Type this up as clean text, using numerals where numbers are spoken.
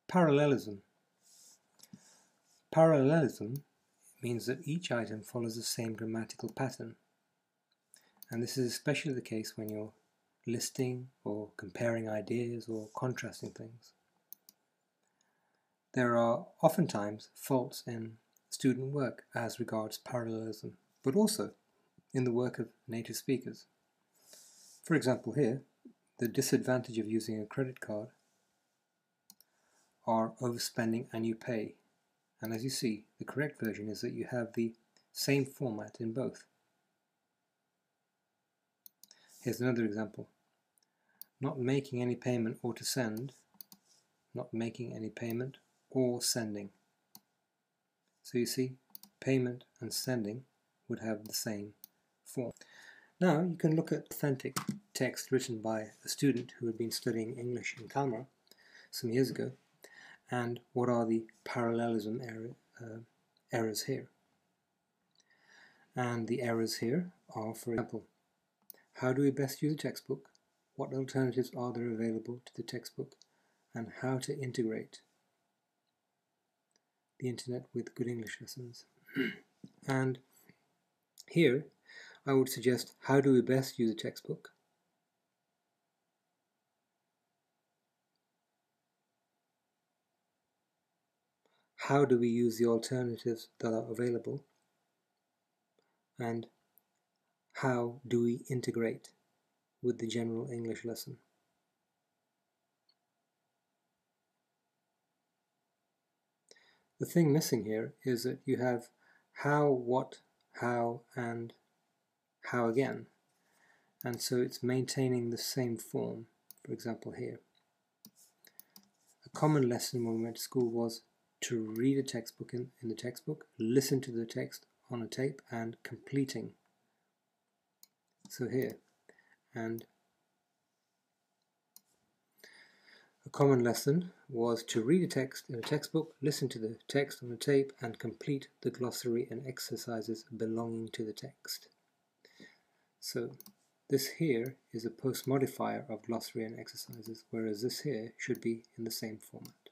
Parallelism. Parallelism means that each item follows the same grammatical pattern, and this is especially the case when you're listing or comparing ideas or contrasting things. There are oftentimes faults in student work as regards parallelism, but also in the work of native speakers. For example, here, the disadvantage of using a credit card are overspending and you pay. And as you see, the correct version is that you have the same format in both. Here's another example. Not making any payment or to send, not making any payment or sending. So you see, payment and sending would have the same form. Now you can look at authentic text written by a student who had been studying English in Kalmar some years ago, and what are the parallelism errors here. And the errors here are, for example, how do we best use a textbook, what alternatives are there available to the textbook, and how to integrate the internet with good English lessons. And here I would suggest, how do we best use a textbook? How do we use the alternatives that are available? And how do we integrate with the general English lesson? The thing missing here is that you have how, what, how, and how again. And so it's maintaining the same form, for example here. A common lesson when we went to school was to read a textbook in the textbook, listen to the text on a tape, and completing. So here, and a common lesson was to read a text in a textbook, listen to the text on a tape, and complete the glossary and exercises belonging to the text. So this here is a post modifier of glossary and exercises, whereas this here should be in the same format.